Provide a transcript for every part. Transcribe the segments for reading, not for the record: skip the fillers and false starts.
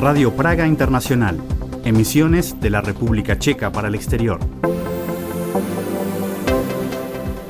Radio Praga Internacional, emisiones de la República Checa para el exterior.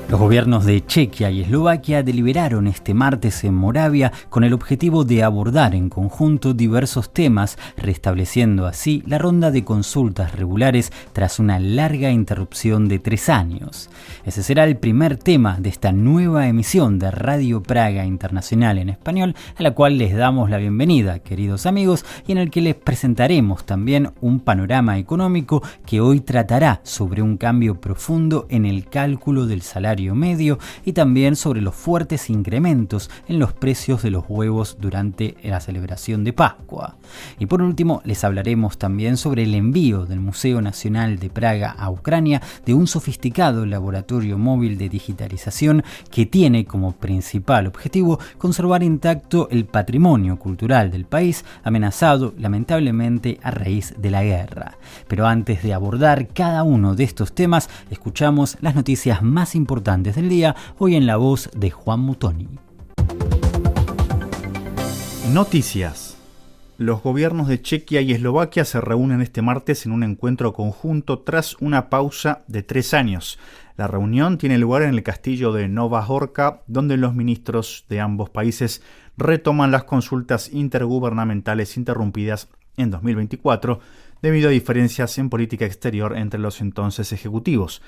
Los gobiernos de Chequia y Eslovaquia deliberaron este martes en Moravia con el objetivo de abordar en conjunto diversos temas, restableciendo así la ronda de consultas regulares tras una larga interrupción de 3 años. Ese será el primer tema de esta nueva emisión de Radio Praga Internacional en español, a la cual les damos la bienvenida, queridos amigos, y en el que les presentaremos también un panorama económico que hoy tratará sobre un cambio profundo en el cálculo del salario medio y también sobre los fuertes incrementos en los precios de los huevos durante la celebración de Pascua. Y por último, les hablaremos también sobre el envío del Museo Nacional de Praga a Ucrania de un sofisticado laboratorio móvil de digitalización que tiene como principal objetivo conservar intacto el patrimonio cultural del país, amenazado lamentablemente a raíz de la guerra. Pero antes de abordar cada uno de estos temas, escuchamos las noticias más importantes del día, hoy en la voz de Juan Mutoni. Noticias. Los gobiernos de Chequia y Eslovaquia se reúnen este martes en un encuentro conjunto tras una pausa de 3 años. La reunión tiene lugar en el castillo de Nova Horka, donde los ministros de ambos países retoman las consultas intergubernamentales interrumpidas en 2024 debido a diferencias en política exterior entre los entonces ejecutivos.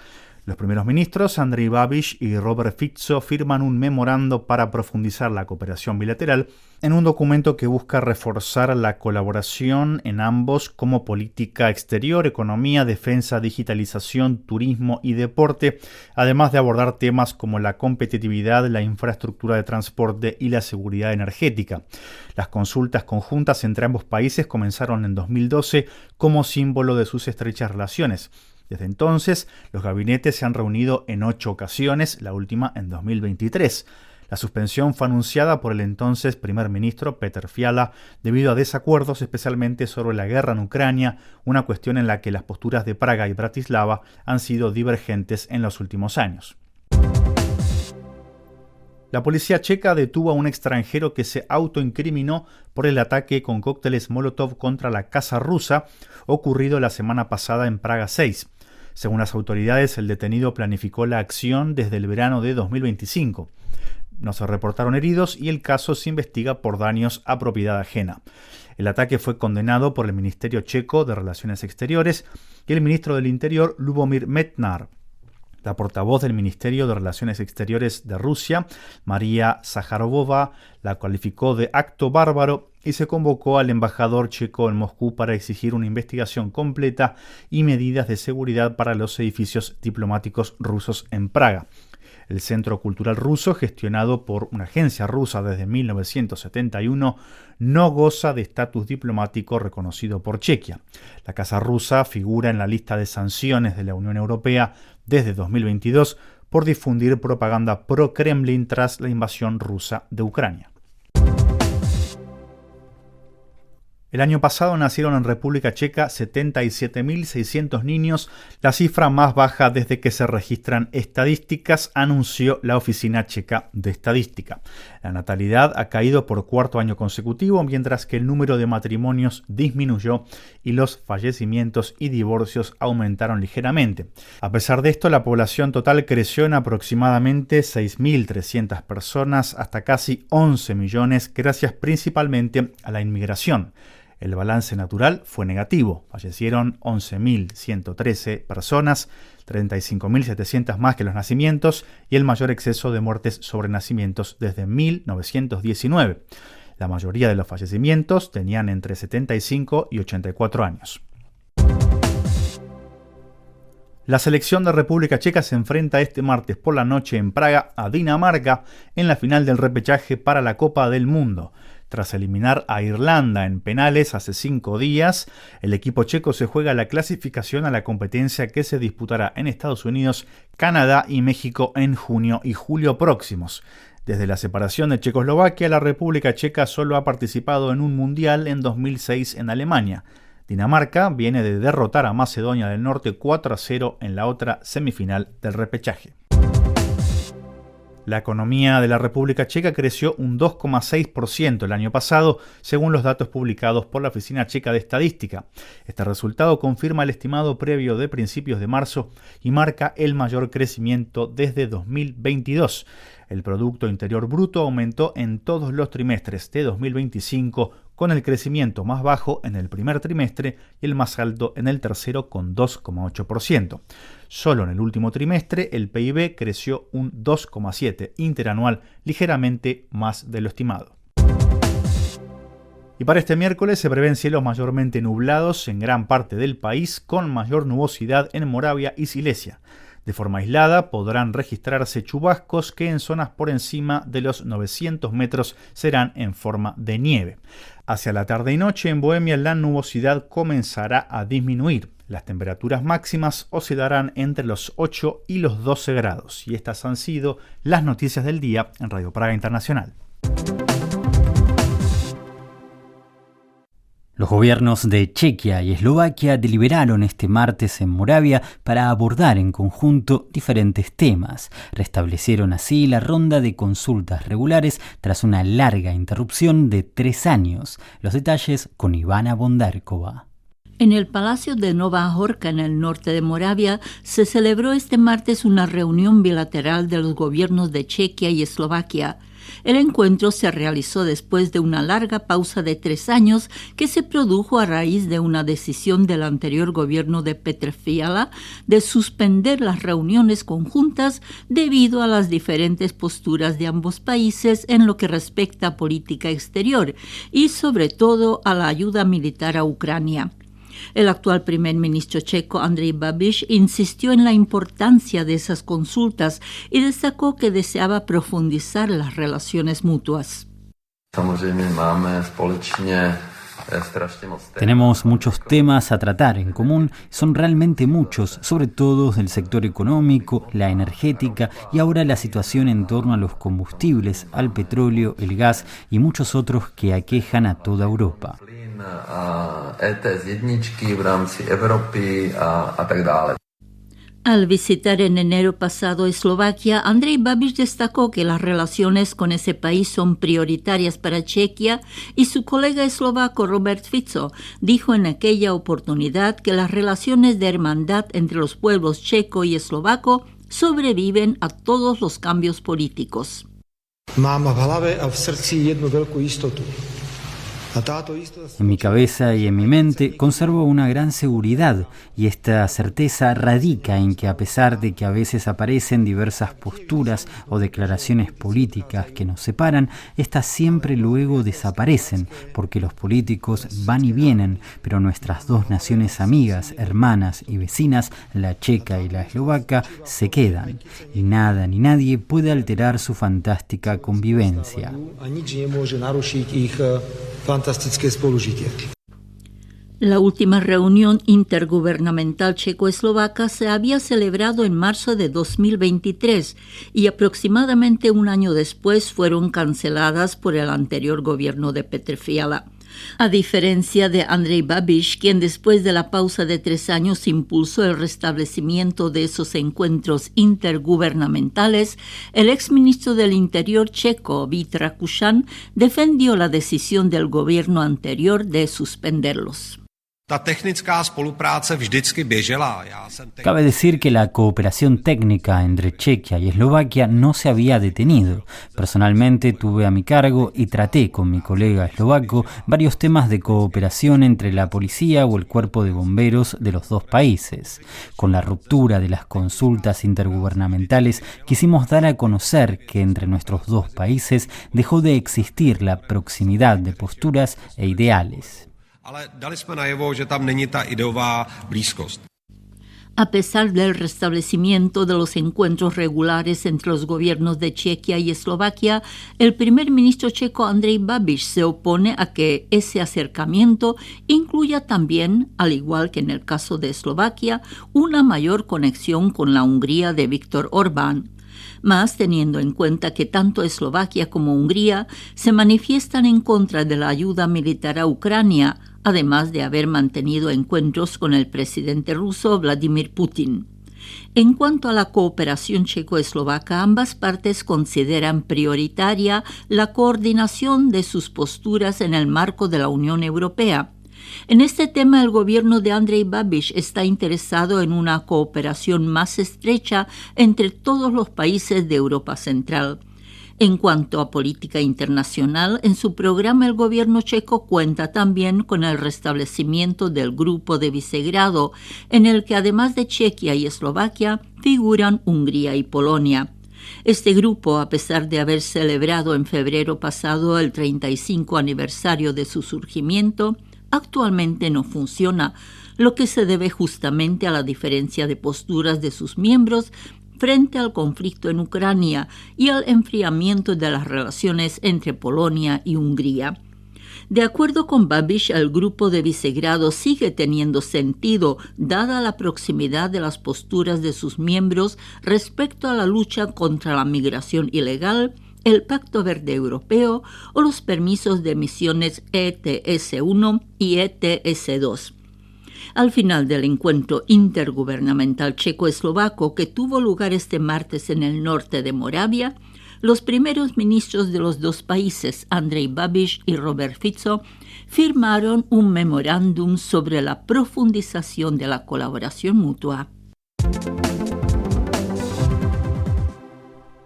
Los primeros ministros, Andrej Babiš y Robert Fico, firman un memorando para profundizar la cooperación bilateral en un documento que busca reforzar la colaboración en ambos como política exterior, economía, defensa, digitalización, turismo y deporte, además de abordar temas como la competitividad, la infraestructura de transporte y la seguridad energética. Las consultas conjuntas entre ambos países comenzaron en 2012 como símbolo de sus estrechas relaciones. Desde entonces, los gabinetes se han reunido en 8 ocasiones, la última en 2023. La suspensión fue anunciada por el entonces primer ministro Petr Fiala debido a desacuerdos especialmente sobre la guerra en Ucrania, una cuestión en la que las posturas de Praga y Bratislava han sido divergentes en los últimos años. La policía checa detuvo a un extranjero que se autoincriminó por el ataque con cócteles Molotov contra la Casa Rusa ocurrido la semana pasada en Praga 6. Según las autoridades, el detenido planificó la acción desde el verano de 2025. No se reportaron heridos y el caso se investiga por daños a propiedad ajena. El ataque fue condenado por el Ministerio Checo de Relaciones Exteriores y el ministro del Interior, Lubomír Metnar. La portavoz del Ministerio de Relaciones Exteriores de Rusia, María Zaharovova, la calificó de acto bárbaro y se convocó al embajador checo en Moscú para exigir una investigación completa y medidas de seguridad para los edificios diplomáticos rusos en Praga. El Centro Cultural Ruso, gestionado por una agencia rusa desde 1971, no goza de estatus diplomático reconocido por Chequia. La Casa Rusa figura en la lista de sanciones de la Unión Europea desde 2022 por difundir propaganda pro-Kremlin tras la invasión rusa de Ucrania. El año pasado nacieron en República Checa 77.600 niños, la cifra más baja desde que se registran estadísticas, anunció la Oficina Checa de Estadística. La natalidad ha caído por 4º año consecutivo, mientras que el número de matrimonios disminuyó y los fallecimientos y divorcios aumentaron ligeramente. A pesar de esto, la población total creció en aproximadamente 6.300 personas hasta casi 11 millones, gracias principalmente a la inmigración. El balance natural fue negativo, fallecieron 11.113 personas, 35.700 más que los nacimientos y el mayor exceso de muertes sobre nacimientos desde 1919. La mayoría de los fallecimientos tenían entre 75 y 84 años. La selección de República Checa se enfrenta este martes por la noche en Praga a Dinamarca en la final del repechaje para la Copa del Mundo. Tras eliminar a Irlanda en penales hace 5 días, el equipo checo se juega la clasificación a la competencia que se disputará en Estados Unidos, Canadá y México en junio y julio próximos. Desde la separación de Checoslovaquia, la República Checa solo ha participado en un mundial en 2006 en Alemania. Dinamarca viene de derrotar a Macedonia del Norte 4-0 en la otra semifinal del repechaje. La economía de la República Checa creció un 2,6% el año pasado, según los datos publicados por la Oficina Checa de Estadística. Este resultado confirma el estimado previo de principios de marzo y marca el mayor crecimiento desde 2022. El Producto Interior Bruto aumentó en todos los trimestres de 2025, con el crecimiento más bajo en el primer trimestre y el más alto en el tercero con 2,8%. Solo en el último trimestre el PIB creció un 2,7% interanual, ligeramente más de lo estimado. Y para este miércoles se prevén cielos mayormente nublados en gran parte del país, con mayor nubosidad en Moravia y Silesia. De forma aislada podrán registrarse chubascos que en zonas por encima de los 900 metros serán en forma de nieve. Hacia la tarde y noche en Bohemia la nubosidad comenzará a disminuir. Las temperaturas máximas oscilarán entre los 8 y los 12 grados. Y estas han sido las noticias del día en Radio Praga Internacional. Los gobiernos de Chequia y Eslovaquia deliberaron este martes en Moravia para abordar en conjunto diferentes temas. Restablecieron así la ronda de consultas regulares tras una larga interrupción de 3 años. Los detalles con Ivana Bondarkova. En el Palacio de Nova Horka, en el norte de Moravia, se celebró este martes una reunión bilateral de los gobiernos de Chequia y Eslovaquia. El encuentro se realizó después de una larga pausa de 3 años que se produjo a raíz de una decisión del anterior gobierno de Petr Fiala de suspender las reuniones conjuntas debido a las diferentes posturas de ambos países en lo que respecta a política exterior y sobre todo a la ayuda militar a Ucrania. El actual primer ministro checo Andrej Babiš insistió en la importancia de esas consultas y destacó que deseaba profundizar las relaciones mutuas. Tenemos muchos temas a tratar en común, son realmente muchos, sobre todo del sector económico, la energética y ahora la situación en torno a los combustibles, al petróleo, el gas y muchos otros que aquejan a toda Europa. Al visitar en enero pasado Eslovaquia, Andrej Babiš destacó que las relaciones con ese país son prioritarias para Chequia y su colega eslovaco Robert Fico dijo en aquella oportunidad que las relaciones de hermandad entre los pueblos checo y eslovaco sobreviven a todos los cambios políticos. Mám v hlave a v srdci jednu veľkú istotu. En mi cabeza y en mi mente conservo una gran seguridad y esta certeza radica en que a pesar de que a veces aparecen diversas posturas o declaraciones políticas que nos separan, estas siempre luego desaparecen porque los políticos van y vienen, pero nuestras dos naciones amigas, hermanas y vecinas, la checa y la eslovaca, se quedan y nada ni nadie puede alterar su fantástica convivencia. La última reunión intergubernamental checo-eslovaca se había celebrado en marzo de 2023 y aproximadamente un año después fueron canceladas por el anterior gobierno de Petr Fiala. A diferencia de Andrej Babiš, quien después de la pausa de 3 años impulsó el restablecimiento de esos encuentros intergubernamentales, el exministro del Interior checo, Vít Rakušan, defendió la decisión del gobierno anterior de suspenderlos. Cabe decir que la cooperación técnica entre Chequia y Eslovaquia no se había detenido. Personalmente tuve a mi cargo y traté con mi colega eslovaco varios temas de cooperación entre la policía o el cuerpo de bomberos de los dos países. Con la ruptura de las consultas intergubernamentales quisimos dar a conocer que entre nuestros dos países dejó de existir la proximidad de posturas e ideales. A pesar del restablecimiento de los encuentros regulares entre los gobiernos de Chequia y Eslovaquia, el primer ministro checo Andrej Babiš se opone a que ese acercamiento incluya también, al igual que en el caso de Eslovaquia, una mayor conexión con la Hungría de Viktor Orbán. Más teniendo en cuenta que tanto Eslovaquia como Hungría se manifiestan en contra de la ayuda militar a Ucrania, además de haber mantenido encuentros con el presidente ruso Vladimir Putin. En cuanto a la cooperación checo-eslovaca, ambas partes consideran prioritaria la coordinación de sus posturas en el marco de la Unión Europea. En este tema, el gobierno de Andrej Babiš está interesado en una cooperación más estrecha entre todos los países de Europa Central. En cuanto a política internacional, en su programa el gobierno checo cuenta también con el restablecimiento del Grupo de Visegrado, en el que además de Chequia y Eslovaquia figuran Hungría y Polonia. Este grupo, a pesar de haber celebrado en febrero pasado el 35 aniversario de su surgimiento, actualmente no funciona, lo que se debe justamente a la diferencia de posturas de sus miembros frente al conflicto en Ucrania y al enfriamiento de las relaciones entre Polonia y Hungría. De acuerdo con Babiš, el Grupo de Visegrado sigue teniendo sentido dada la proximidad de las posturas de sus miembros respecto a la lucha contra la migración ilegal, el Pacto Verde Europeo o los permisos de emisiones ETS-1 y ETS-2. Al final del encuentro intergubernamental checo-eslovaco que tuvo lugar este martes en el norte de Moravia, los primeros ministros de los dos países, Andrej Babiš y Robert Fico, firmaron un memorándum sobre la profundización de la colaboración mutua.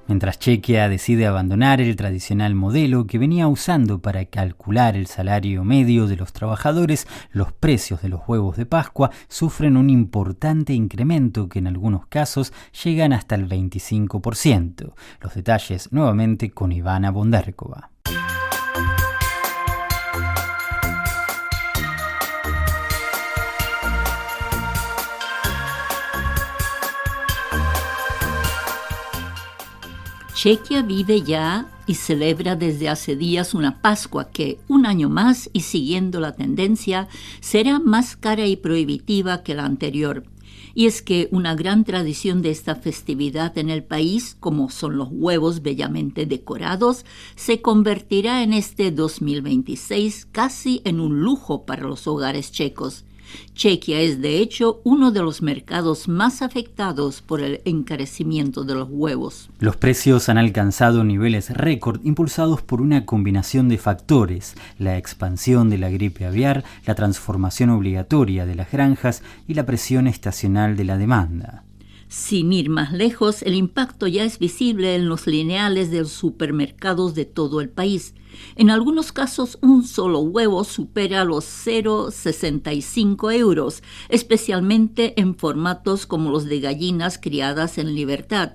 Mientras Chequia decide abandonar el tradicional modelo que venía usando para calcular el salario medio de los trabajadores, los precios de los huevos de Pascua sufren un importante incremento que en algunos casos llegan hasta el 25%. Los detalles nuevamente con Ivana Bondarkova. Chequia vive ya y celebra desde hace días una Pascua que, un año más y siguiendo la tendencia, será más cara y prohibitiva que la anterior. Y es que una gran tradición de esta festividad en el país, como son los huevos bellamente decorados, se convertirá en este 2026 casi en un lujo para los hogares checos. Chequia es, de hecho, uno de los mercados más afectados por el encarecimiento de los huevos. Los precios han alcanzado niveles récord impulsados por una combinación de factores: la expansión de la gripe aviar, la transformación obligatoria de las granjas y la presión estacional de la demanda. Sin ir más lejos, el impacto ya es visible en los lineales de los supermercados de todo el país. En algunos casos, un solo huevo supera los 0,65 euros, especialmente en formatos como los de gallinas criadas en libertad,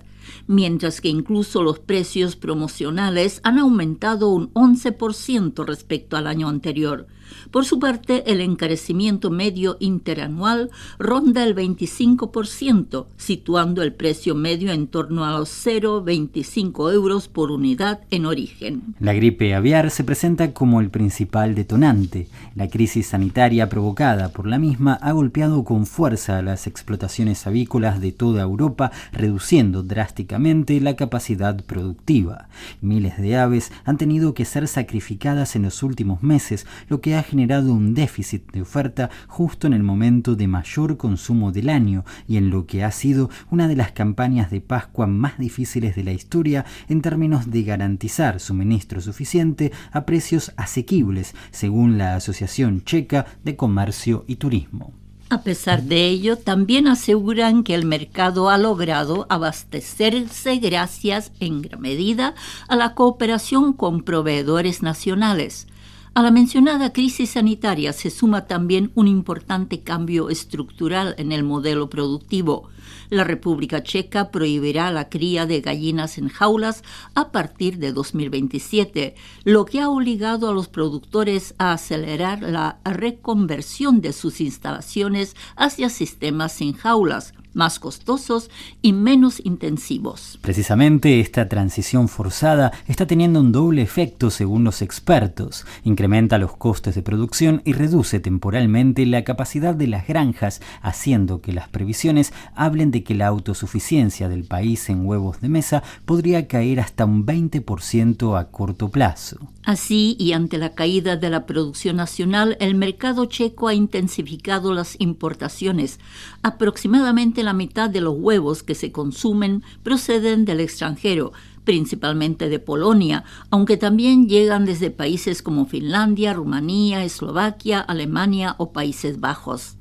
mientras que incluso los precios promocionales han aumentado un 11% respecto al año anterior. Por su parte, el encarecimiento medio interanual ronda el 25%, situando el precio medio en torno a los 0,25 euros por unidad en origen. La gripe aviar se presenta como el principal detonante. La crisis sanitaria provocada por la misma ha golpeado con fuerza a las explotaciones avícolas de toda Europa, reduciendo drásticamente la capacidad productiva. Miles de aves han tenido que ser sacrificadas en los últimos meses, lo que ha generado un déficit de oferta justo en el momento de mayor consumo del año y en lo que ha sido una de las campañas de Pascua más difíciles de la historia en términos de garantizar suministro suficiente a precios asequibles, según la Asociación Checa de Comercio y Turismo. A pesar de ello, también aseguran que el mercado ha logrado abastecerse gracias, en gran medida, a la cooperación con proveedores nacionales. A la mencionada crisis sanitaria se suma también un importante cambio estructural en el modelo productivo. La República Checa prohibirá la cría de gallinas en jaulas a partir de 2027, lo que ha obligado a los productores a acelerar la reconversión de sus instalaciones hacia sistemas sin jaulas, más costosos y menos intensivos. Precisamente esta transición forzada está teniendo un doble efecto según los expertos. Incrementa los costes de producción y reduce temporalmente la capacidad de las granjas, haciendo que las previsiones hablen de que la autosuficiencia del país en huevos de mesa podría caer hasta un 20% a corto plazo. Así, y ante la caída de la producción nacional, el mercado checo ha intensificado las importaciones. Aproximadamente la mitad de los huevos que se consumen proceden del extranjero, principalmente de Polonia, aunque también llegan desde países como Finlandia, Rumanía, Eslovaquia, Alemania o Países Bajos.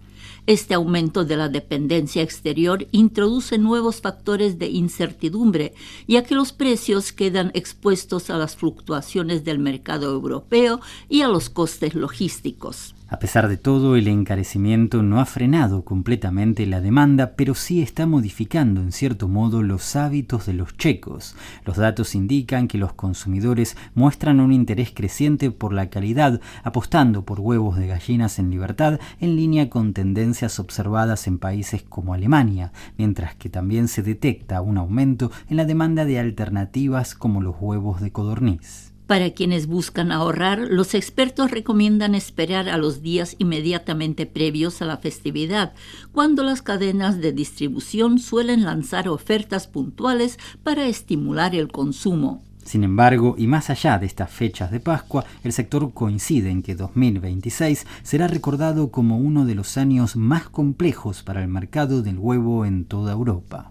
Este aumento de la dependencia exterior introduce nuevos factores de incertidumbre, ya que los precios quedan expuestos a las fluctuaciones del mercado europeo y a los costes logísticos. A pesar de todo, el encarecimiento no ha frenado completamente la demanda, pero sí está modificando en cierto modo los hábitos de los checos. Los datos indican que los consumidores muestran un interés creciente por la calidad, apostando por huevos de gallinas en libertad, en línea con tendencias observadas en países como Alemania, mientras que también se detecta un aumento en la demanda de alternativas como los huevos de codorniz. Para quienes buscan ahorrar, los expertos recomiendan esperar a los días inmediatamente previos a la festividad, cuando las cadenas de distribución suelen lanzar ofertas puntuales para estimular el consumo. Sin embargo, y más allá de estas fechas de Pascua, el sector coincide en que 2026 será recordado como uno de los años más complejos para el mercado del huevo en toda Europa.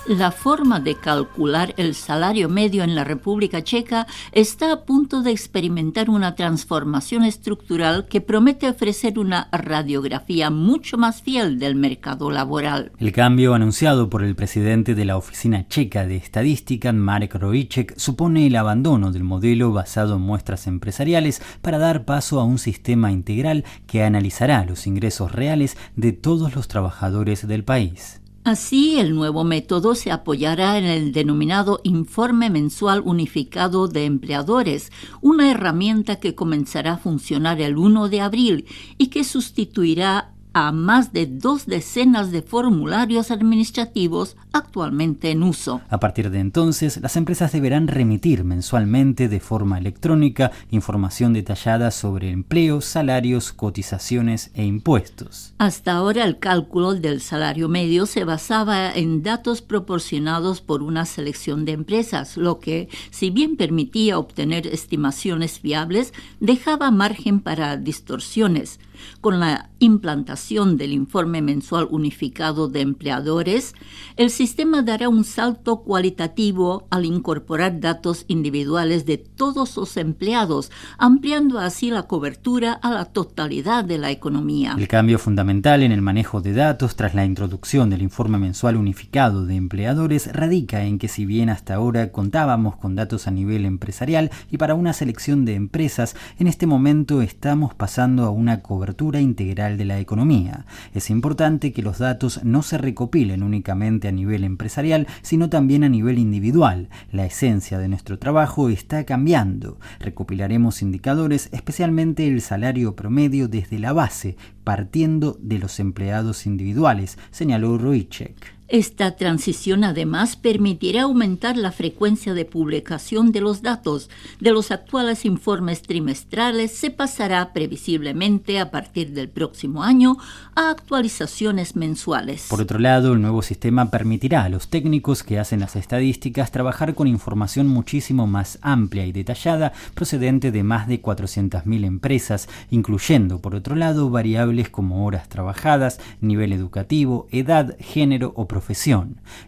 La forma de calcular el salario medio en la República Checa está a punto de experimentar una transformación estructural que promete ofrecer una radiografía mucho más fiel del mercado laboral. El cambio anunciado por el presidente de la Oficina Checa de Estadística, Marek Rojíček, supone el abandono del modelo basado en muestras empresariales para dar paso a un sistema integral que analizará los ingresos reales de todos los trabajadores del país. Así, el nuevo método se apoyará en el denominado Informe Mensual Unificado de Empleadores, una herramienta que comenzará a funcionar el 1 de abril y que sustituirá a más de 2 decenas de formularios administrativos actualmente en uso. A partir de entonces, las empresas deberán remitir mensualmente de forma electrónica información detallada sobre empleo, salarios, cotizaciones e impuestos. Hasta ahora el cálculo del salario medio se basaba en datos proporcionados por una selección de empresas, lo que, si bien permitía obtener estimaciones fiables, dejaba margen para distorsiones. Con la implantación del Informe Mensual Unificado de Empleadores, el sistema dará un salto cualitativo al incorporar datos individuales de todos los empleados, ampliando así la cobertura a la totalidad de la economía. El cambio fundamental en el manejo de datos tras la introducción del Informe Mensual Unificado de Empleadores radica en que, si bien hasta ahora contábamos con datos a nivel empresarial y para una selección de empresas, en este momento estamos pasando a una cobertura integral de la economía. Es importante que los datos no se recopilen únicamente a nivel empresarial, sino también a nivel individual. La esencia de nuestro trabajo está cambiando. Recopilaremos indicadores, especialmente el salario promedio desde la base, partiendo de los empleados individuales, señaló Rojíček. Esta transición además permitirá aumentar la frecuencia de publicación de los datos. De los actuales informes trimestrales se pasará previsiblemente a partir del próximo año a actualizaciones mensuales. Por otro lado, el nuevo sistema permitirá a los técnicos que hacen las estadísticas trabajar con información muchísimo más amplia y detallada procedente de más de 400.000 empresas, incluyendo, por otro lado, variables como horas trabajadas, nivel educativo, edad, género o profesión.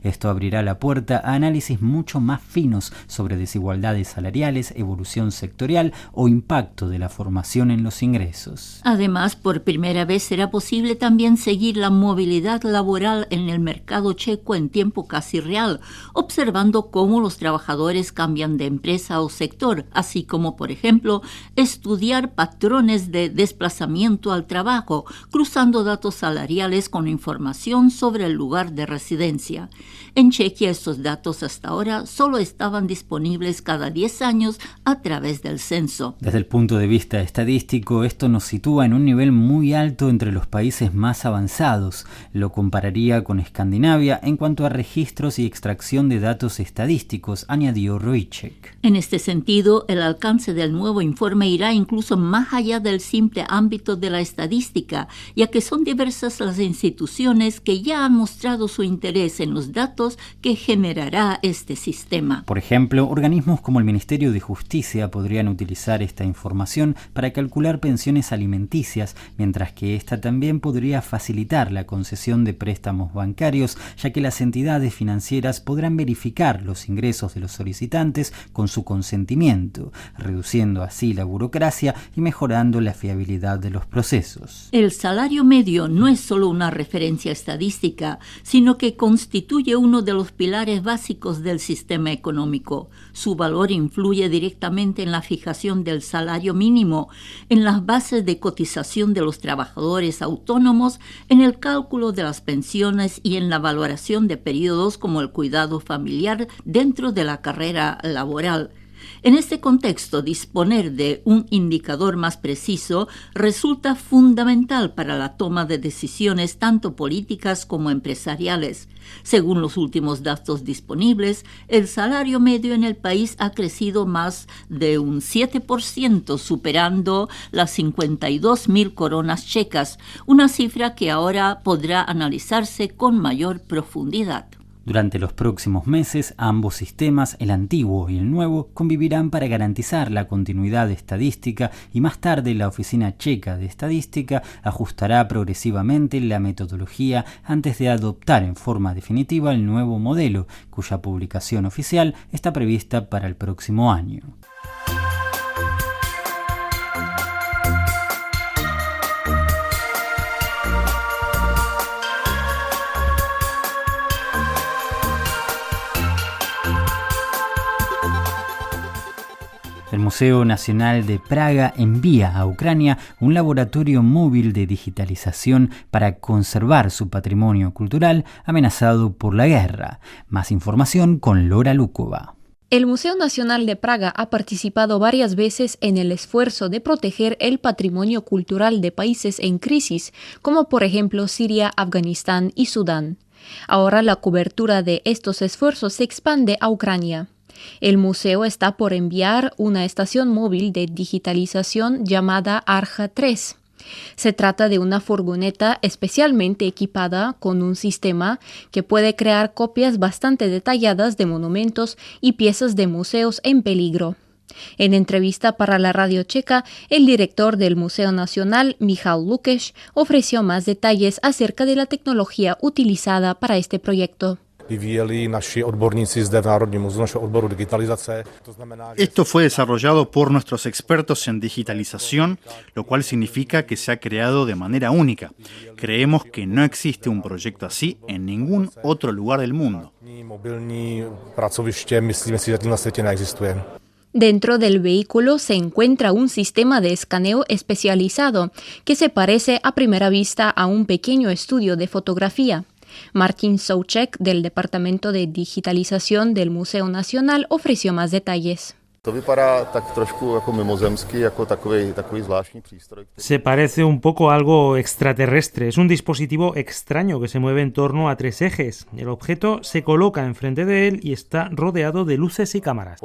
Esto abrirá la puerta a análisis mucho más finos sobre desigualdades salariales, evolución sectorial o impacto de la formación en los ingresos. Además, por primera vez será posible también seguir la movilidad laboral en el mercado checo en tiempo casi real, observando cómo los trabajadores cambian de empresa o sector, así como, por ejemplo, estudiar patrones de desplazamiento al trabajo, cruzando datos salariales con información sobre el lugar de residencia. En Chequia estos datos hasta ahora solo estaban disponibles cada 10 años a través del censo. Desde el punto de vista estadístico, esto nos sitúa en un nivel muy alto entre los países más avanzados. Lo compararía con Escandinavia en cuanto a registros y extracción de datos estadísticos, añadió Rojíček. En este sentido, el alcance del nuevo informe irá incluso más allá del simple ámbito de la estadística. estadística, ya que son diversas las instituciones que ya han mostrado su interés en los datos que generará este sistema. Por ejemplo, organismos como el Ministerio de Justicia podrían utilizar esta información para calcular pensiones alimenticias, mientras que esta también podría facilitar la concesión de préstamos bancarios, ya que las entidades financieras podrán verificar los ingresos de los solicitantes con su consentimiento, reduciendo así la burocracia y mejorando la fiabilidad de los procesos. El salario medio no es solo una referencia estadística, sino que constituye uno de los pilares básicos del sistema económico. Su valor influye directamente en la fijación del salario mínimo, en las bases de cotización de los trabajadores autónomos, en el cálculo de las pensiones y en la valoración de periodos como el cuidado familiar dentro de la carrera laboral. En este contexto, disponer de un indicador más preciso resulta fundamental para la toma de decisiones tanto políticas como empresariales. Según los últimos datos disponibles, el salario medio en el país ha crecido más de un 7%, superando las 52.000 coronas checas, una cifra que ahora podrá analizarse con mayor profundidad. Durante los próximos meses, ambos sistemas, el antiguo y el nuevo, convivirán para garantizar la continuidad estadística y más tarde la Oficina Checa de Estadística ajustará progresivamente la metodología antes de adoptar en forma definitiva el nuevo modelo, cuya publicación oficial está prevista para el próximo año. El Museo Nacional de Praga envía a Ucrania un laboratorio móvil de digitalización para conservar su patrimonio cultural amenazado por la guerra. Más información con Lora Lukova. El Museo Nacional de Praga ha participado varias veces en el esfuerzo de proteger el patrimonio cultural de países en crisis, como por ejemplo Siria, Afganistán y Sudán. Ahora la cobertura de estos esfuerzos se expande a Ucrania. El museo está por enviar una estación móvil de digitalización llamada Arja 3. Se trata de una furgoneta especialmente equipada con un sistema que puede crear copias bastante detalladas de monumentos y piezas de museos en peligro. En entrevista para la radio checa, el director del Museo Nacional, Michal Lukeš, ofreció más detalles acerca de la tecnología utilizada para este proyecto. Esto fue desarrollado por nuestros expertos en digitalización, lo cual significa que se ha creado de manera única. Creemos que no existe un proyecto así en ningún otro lugar del mundo. Dentro del vehículo se encuentra un sistema de escaneo especializado que se parece a primera vista a un pequeño estudio de fotografía. Martin Souček, del Departamento de Digitalización del Museo Nacional, ofreció más detalles. Se parece un poco a algo extraterrestre. Es un dispositivo extraño que se mueve en torno a 3 ejes. El objeto se coloca enfrente de él y está rodeado de luces y cámaras.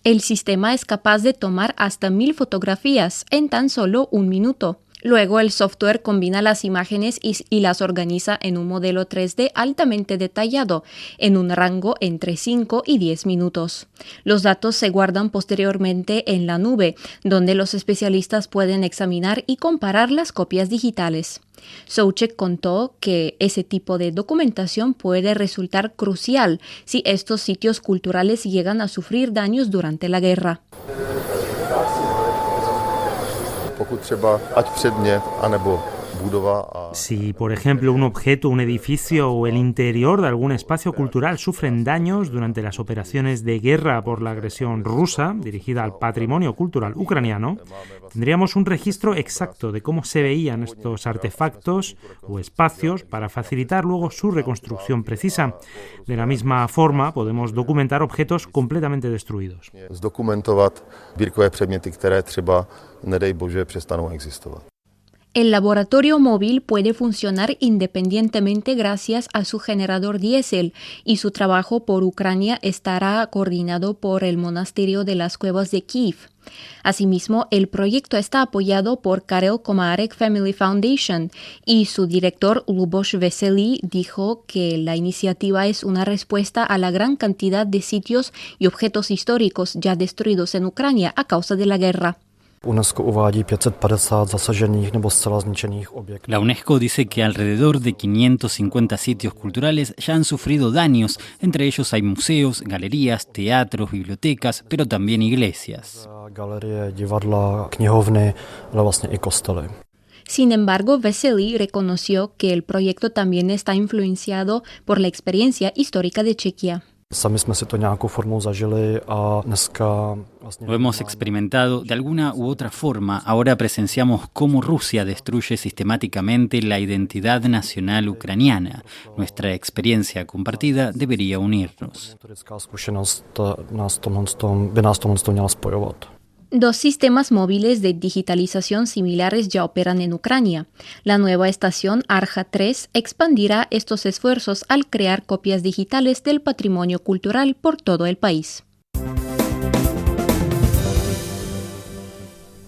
El sistema es capaz de tomar hasta 1000 fotografías en tan solo 1 minuto. Luego el software combina las imágenes y las organiza en un modelo 3D altamente detallado, en un rango entre 5 y 10 minutos. Los datos se guardan posteriormente en la nube, donde los especialistas pueden examinar y comparar las copias digitales. Souček contó que ese tipo de documentación puede resultar crucial si estos sitios culturales llegan a sufrir daños durante la guerra. Si, por ejemplo, un objeto, un edificio o el interior de algún espacio cultural sufren daños durante las operaciones de guerra por la agresión rusa dirigida al patrimonio cultural ucraniano, tendríamos un registro exacto de cómo se veían estos artefactos o espacios para facilitar luego su reconstrucción precisa. De la misma forma, podemos documentar objetos completamente destruidos. El laboratorio móvil puede funcionar independientemente gracias a su generador diésel y su trabajo por Ucrania estará coordinado por el Monasterio de las Cuevas de Kiev. Asimismo, el proyecto está apoyado por Karel Komarek Family Foundation y su director Luboš Veselý dijo que la iniciativa es una respuesta a la gran cantidad de sitios y objetos históricos ya destruidos en Ucrania a causa de la guerra. UNESCO uvádí 550 zasažených nebo zcela zničených objektů. La UNESCO dice que alrededor de 550 sitios culturales ya han sufrido daños, entre ellos hay museos, galerías, teatros, bibliotecas, pero también iglesias. Galerie, divadla, knihovny, ale vlastně i kostely. Sin embargo, Veselý reconoció que el proyecto también está influenciado por la experiencia histórica de Chequia. Sami jsme si to nějakou formou zažili a dneska Lo hemos experimentado de alguna u otra forma. Ahora presenciamos cómo Rusia destruye sistemáticamente la identidad nacional ucraniana. Nuestra experiencia compartida debería unirnos. Historická zkušenost by nás tohle měla spojovat. Dos sistemas móviles de digitalización similares ya operan en Ucrania. La nueva estación Arja 3 expandirá estos esfuerzos al crear copias digitales del patrimonio cultural por todo el país.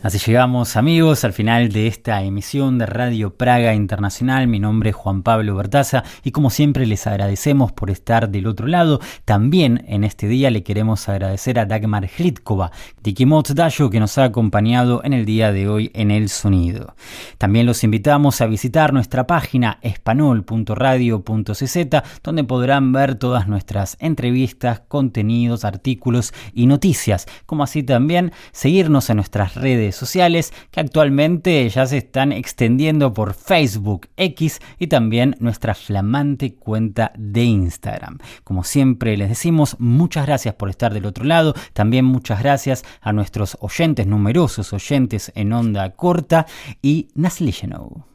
Así llegamos, amigos, al final de esta emisión de Radio Praga Internacional. Mi nombre es Juan Pablo Bertaza y como siempre les agradecemos por estar del otro lado. También en este día le queremos agradecer a Dagmar Hlídková de Kimoc Dayo que nos ha acompañado en el día de hoy en El Sonido. También los invitamos a visitar nuestra página espanol.radio.cz donde podrán ver todas nuestras entrevistas, contenidos, artículos y noticias, como así también seguirnos en nuestras redes sociales que actualmente ya se están extendiendo por Facebook, X y también nuestra flamante cuenta de Instagram. Como siempre les decimos, muchas gracias por estar del otro lado. También muchas gracias a nuestros oyentes, numerosos oyentes en onda corta y Naslichenow.